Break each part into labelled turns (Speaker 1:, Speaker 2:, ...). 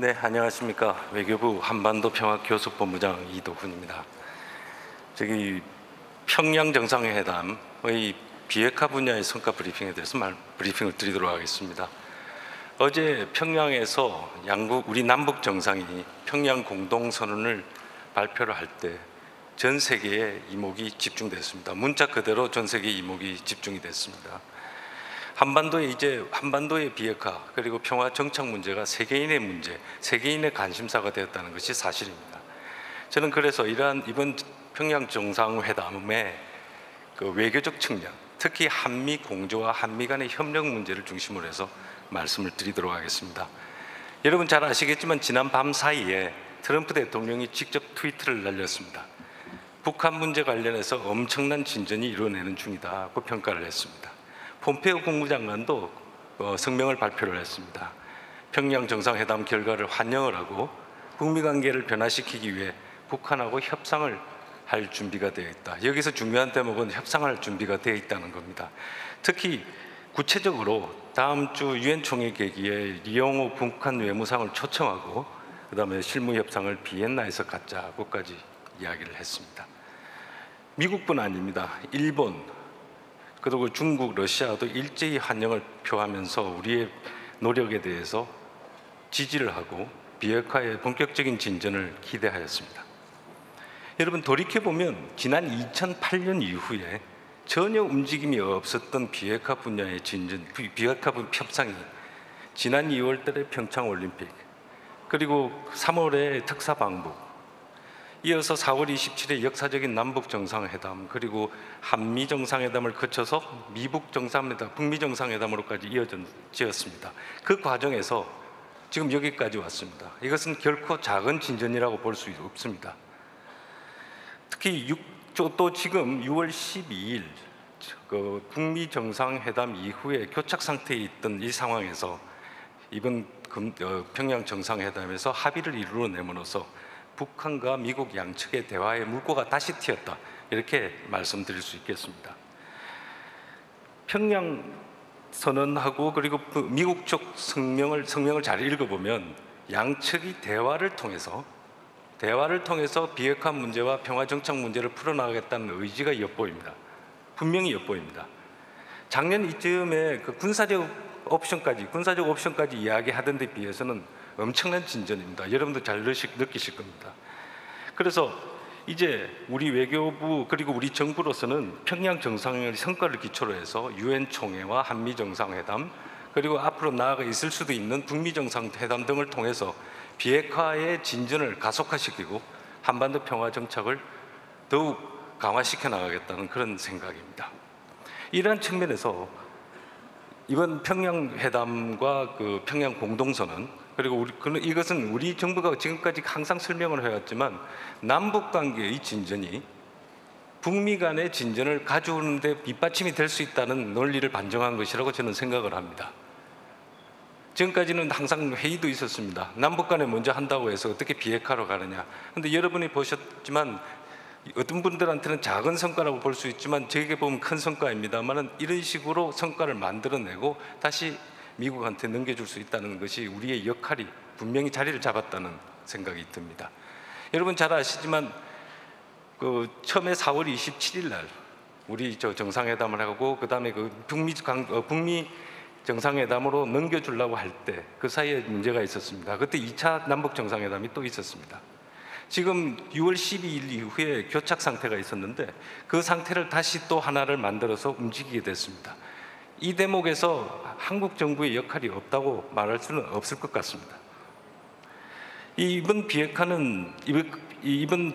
Speaker 1: 네, 안녕하십니까. 외교부 한반도 평화교섭본부장 이도훈입니다. 저기 평양 정상회담의 비핵화 분야의 성과 브리핑에 대해서 브리핑을 드리도록 하겠습니다. 어제 평양에서 우리 남북 정상이 평양 공동선언을 발표를 할 때 전 세계의 이목이 집중됐습니다. 문자 그대로 전 세계 이목이 집중이 됐습니다. 한반도의 비핵화 그리고 평화 정착 문제가 세계인의 문제, 세계인의 관심사가 되었다는 것이 사실입니다. 저는 그래서 이번 평양 정상회담의 그 외교적 측면, 특히 한미 공조와 한미 간의 협력 문제를 중심으로 해서 말씀을 드리도록 하겠습니다. 여러분 잘 아시겠지만 지난 밤 사이에 트럼프 대통령이 직접 트위터를 날렸습니다. 북한 문제 관련해서 엄청난 진전이 이루어내는 중이다고 평가를 했습니다. 폼페이오 국무장관도 성명을 발표를 했습니다. 평양 정상회담 결과를 환영을 하고 북미 관계를 변화시키기 위해 북한하고 협상을 할 준비가 되어 있다. 여기서 중요한 대목은 협상할 준비가 되어 있다는 겁니다. 특히 구체적으로 다음 주 유엔 총회 계기에 리용호 북한 외무상을 초청하고 그다음에 실무 협상을 비엔나에서 갖자고까지 이야기를 했습니다. 미국뿐 아닙니다. 일본 그리고 중국, 러시아도 일제히 환영을 표하면서 우리의 노력에 대해서 지지를 하고 비핵화의 본격적인 진전을 기대하였습니다. 여러분 돌이켜보면 지난 2008년 이후에 전혀 움직임이 없었던 비핵화 분야의 진전, 비핵화 협상이 지난 2월 달에 평창올림픽 그리고 3월에 특사 방북 이어서 4월 27일 역사적인 남북 정상회담 그리고 한미 정상회담을 거쳐서 미북 정상회담, 북미 정상회담으로까지 이어졌습니다. 그 과정에서 지금 여기까지 왔습니다. 이것은 결코 작은 진전이라고 볼 수 없습니다. 특히 또 지금 6월 12일 그 북미 정상회담 이후에 교착 상태에 있던 이 상황에서 이번 평양 정상회담에서 합의를 이루어내므로써 북한과 미국 양측의 대화의 물꼬가 다시 튀었다 이렇게 말씀드릴 수 있겠습니다. 평양 선언하고 그리고 미국 쪽 성명을 잘 읽어보면 양측이 대화를 통해서 비핵화 문제와 평화 정착 문제를 풀어나가겠다는 의지가 엿보입니다. 분명히 엿보입니다. 작년 이쯤에 그 군사적 옵션까지 이야기하던 데 비해서는 엄청난 진전입니다. 여러분도 잘 느끼실 겁니다. 그래서 이제 우리 외교부 그리고 우리 정부로서는 평양 정상회담의 성과를 기초로 해서 유엔 총회와 한미 정상회담 그리고 앞으로 나아가 있을 수도 있는 북미 정상회담 등을 통해서 비핵화의 진전을 가속화시키고 한반도 평화 정착을 더욱 강화시켜 나가겠다는 그런 생각입니다. 이러한 측면에서 이번 평양 회담과 그 평양 공동선언 그리고 이것은 우리 정부가 지금까지 항상 설명을 해왔지만 남북 관계의 진전이 북미 간의 진전을 가져오는 데 밑받침이 될 수 있다는 논리를 반증한 것이라고 저는 생각을 합니다. 지금까지는 항상 회의도 있었습니다. 남북 간에 먼저 한다고 해서 어떻게 비핵화로 가느냐. 그런데 여러분이 보셨지만 어떤 분들한테는 작은 성과라고 볼 수 있지만 저에게 보면 큰 성과입니다만 이런 식으로 성과를 만들어내고 다시 미국한테 넘겨줄 수 있다는 것이 우리의 역할이 분명히 자리를 잡았다는 생각이 듭니다. 여러분 잘 아시지만 그 처음에 4월 27일 날 우리 정상회담을 하고 그 다음에 그 북미 정상회담으로 넘겨주려고 할 때 그 사이에 문제가 있었습니다. 그때 2차 남북 정상회담이 또 있었습니다. 지금 6월 12일 이후에 교착 상태가 있었는데 그 상태를 다시 또 하나를 만들어서 움직이게 됐습니다. 이 대목에서 한국 정부의 역할이 없다고 말할 수는 없을 것 같습니다. 이번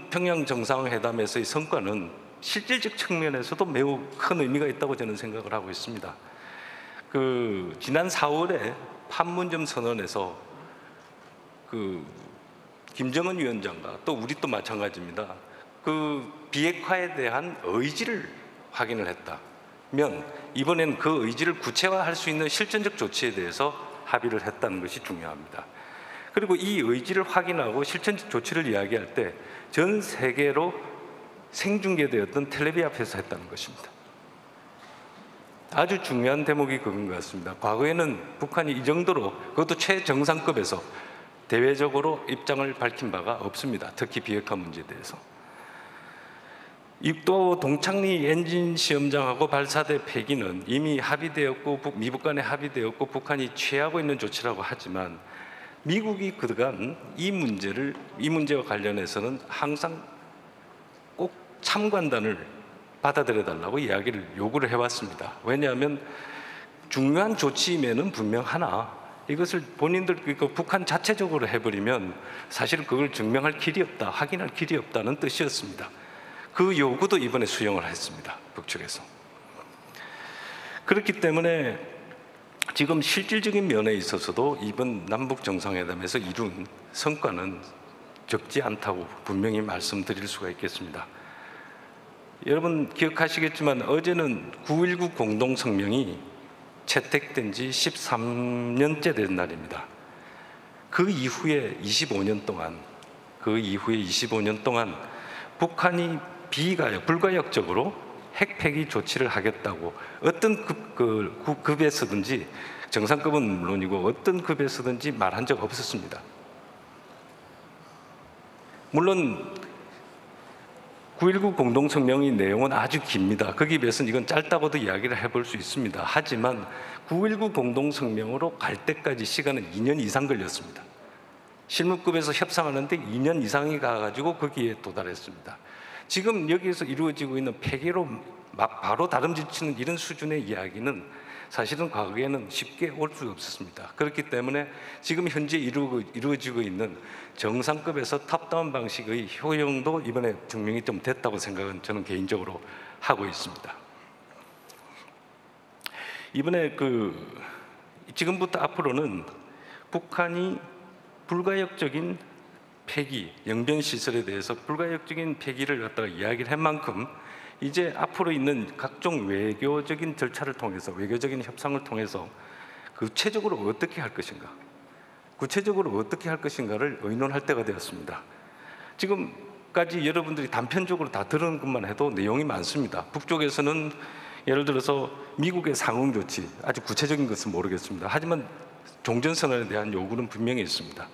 Speaker 1: 평양 정상회담에서의 성과는 실질적 측면에서도 매우 큰 의미가 있다고 저는 생각을 하고 있습니다. 지난 4월에 판문점 선언에서 김정은 위원장과 또 우리 또 마찬가지입니다. 비핵화에 대한 의지를 확인을 했다면 이번엔 그 의지를 구체화할 수 있는 실전적 조치에 대해서 합의를 했다는 것이 중요합니다. 그리고 이 의지를 확인하고 실전적 조치를 이야기할 때 전 세계로 생중계되었던 텔레비 앞에서 했다는 것입니다. 아주 중요한 대목이 그건 것 같습니다. 과거에는 북한이 이 정도로 그것도 최정상급에서 대외적으로 입장을 밝힌 바가 없습니다. 특히 비핵화 문제에 대해서. 또 동창리 엔진 시험장하고 발사대 폐기는 이미 합의되었고 미국 간에 합의되었고 북한이 취하고 있는 조치라고 하지만 미국이 그간 이 문제와 관련해서는 항상 꼭 참관단을 받아들여 달라고 요구를 해왔습니다. 왜냐하면 중요한 조치임에는 분명하나 이것을 본인들 북한 자체적으로 해버리면 사실은 그걸 증명할 길이 없다, 확인할 길이 없다는 뜻이었습니다. 그 요구도 이번에 수용을 했습니다. 북측에서. 그렇기 때문에 지금 실질적인 면에 있어서도 이번 남북 정상회담에서 이룬 성과는 적지 않다고 분명히 말씀드릴 수가 있겠습니다. 여러분 기억하시겠지만 어제는 9.19 공동성명이 채택된 지 13년째 된 날입니다. 그 이후에 25년 동안 북한이 불가역적으로 핵 폐기 조치를 하겠다고 어떤 급에서든지 정상급은 물론이고 어떤 급에서든지 말한 적 없었습니다. 물론 9.19 공동성명의 내용은 아주 깁니다. 거기에 비해서는 이건 짧다고도 이야기를 해볼 수 있습니다. 하지만 9.19 공동성명으로 갈 때까지 시간은 2년 이상 걸렸습니다. 실무급에서 협상하는데 2년 이상이 가가지고 거기에 도달했습니다. 지금 여기에서 이루어지고 있는 폐기로 바로 다름질치는 이런 수준의 이야기는 사실은 과거에는 쉽게 올 수 없었습니다. 그렇기 때문에 지금 현재 이루어지고 있는 정상급에서 탑다운 방식의 효용도 이번에 증명이 좀 됐다고 생각은 저는 개인적으로 하고 있습니다. 이번에 지금부터 앞으로는 북한이 불가역적인 폐기, 영변 시설에 대해서 불가역적인 폐기를 갖다가 이야기를 한 만큼 이제 앞으로 있는 각종 외교적인 절차를 통해서 외교적인 협상을 통해서 구체적으로 어떻게 할 것인가를 의논할 때가 되었습니다. 지금까지 여러분들이 단편적으로 다 들은 것만 해도 내용이 많습니다. 북쪽에서는 예를 들어서 미국의 상응 조치, 아주 구체적인 것은 모르겠습니다. 하지만 종전선언에 대한 요구는 분명히 있습니다.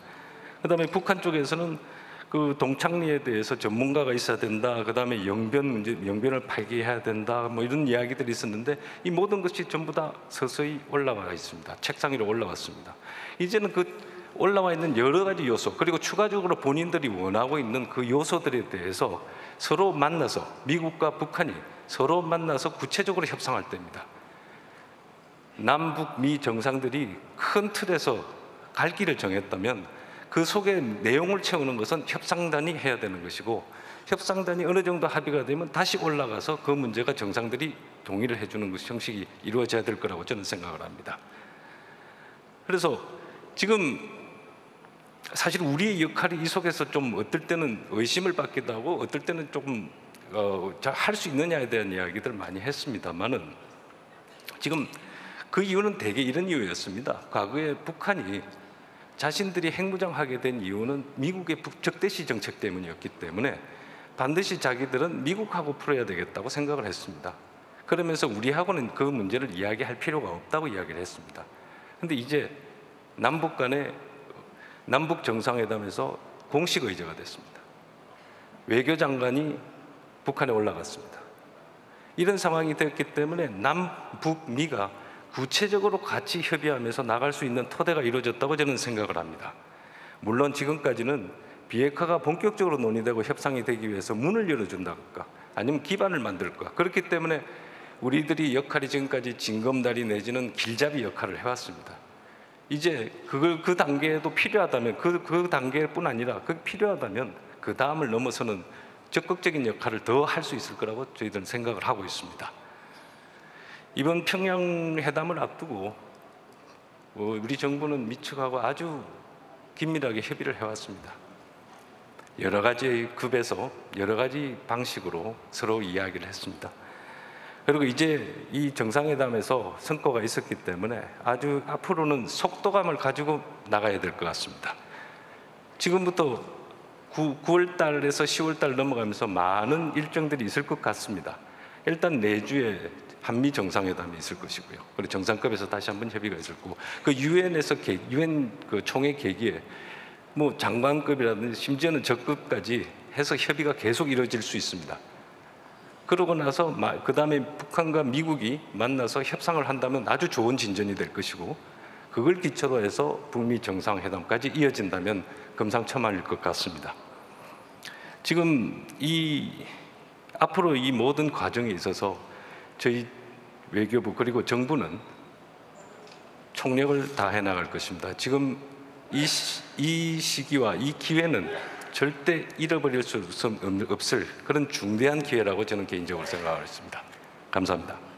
Speaker 1: 그다음에 북한 쪽에서는 그 동창리에 대해서 전문가가 있어야 된다. 그다음에 영변을 폐기해야 된다. 뭐 이런 이야기들이 있었는데 이 모든 것이 전부 다 서서히 올라와 있습니다. 책상 위로 올라왔습니다. 이제는 그 올라와 있는 여러 가지 요소 그리고 추가적으로 본인들이 원하고 있는 그 요소들에 대해서 서로 만나서 미국과 북한이 서로 만나서 구체적으로 협상할 때입니다. 남북 미 정상들이 큰 틀에서 갈 길을 정했다면 그 속에 내용을 채우는 것은 협상단이 해야 되는 것이고 협상단이 어느 정도 합의가 되면 다시 올라가서 그 문제가 정상들이 동의를 해주는 것 형식이 이루어져야 될 거라고 저는 생각을 합니다. 그래서 지금 사실 우리의 역할이 이 속에서 좀 어떨 때는 의심을 받기도 하고 어떨 때는 조금 할 수 있느냐에 대한 이야기들을 많이 했습니다만은 지금 그 이유는 대개 이런 이유였습니다. 과거에 북한이 자신들이 핵무장하게 된 이유는 미국의 적대시 정책 때문이었기 때문에 반드시 자기들은 미국하고 풀어야 되겠다고 생각을 했습니다. 그러면서 우리하고는 그 문제를 이야기할 필요가 없다고 이야기를 했습니다. 그런데 이제 남북 간의 남북 정상회담에서 공식 의제가 됐습니다. 외교장관이 북한에 올라갔습니다. 이런 상황이 됐기 때문에 남북미가 구체적으로 같이 협의하면서 나갈 수 있는 토대가 이루어졌다고 저는 생각을 합니다. 물론 지금까지는 비핵화가 본격적으로 논의되고 협상이 되기 위해서 문을 열어준다든가 아니면 기반을 만들까 그렇기 때문에 우리들이 역할이 지금까지 징검다리 내지는 길잡이 역할을 해왔습니다. 이제 그 단계도 필요하다면 그 단계뿐 아니라 그 필요하다면 그 다음을 넘어서는 적극적인 역할을 더 할 수 있을 거라고 저희들은 생각을 하고 있습니다. 이번 평양회담을 앞두고 우리 정부는 미측하고 아주 긴밀하게 협의를 해왔습니다. 여러 가지 급에서 여러 가지 방식으로 서로 이야기를 했습니다. 그리고 이제 이 정상회담에서 성과가 있었기 때문에 아주 앞으로는 속도감을 가지고 나가야 될 것 같습니다. 지금부터 9월 달에서 10월 달 넘어가면서 많은 일정들이 있을 것 같습니다. 일단 내주에 한미 정상회담이 있을 것이고요. 그리고 정상급에서 다시 한번 협의가 있을 거고, 그 유엔에서 유엔 그 총회 계기에 뭐 장관급이라든지 심지어는 적급까지 해서 협의가 계속 이루어질 수 있습니다. 그러고 나서 그 다음에 북한과 미국이 만나서 협상을 한다면 아주 좋은 진전이 될 것이고, 그걸 기초로 해서 북미 정상회담까지 이어진다면 금상첨화일 것 같습니다. 지금 앞으로 이 모든 과정에 있어서 저희 외교부 그리고 정부는 총력을 다해 나갈 것입니다. 지금 이 시기와 이 기회는 절대 잃어버릴 수 없을 그런 중대한 기회라고 저는 개인적으로 생각하고 있습니다. 감사합니다.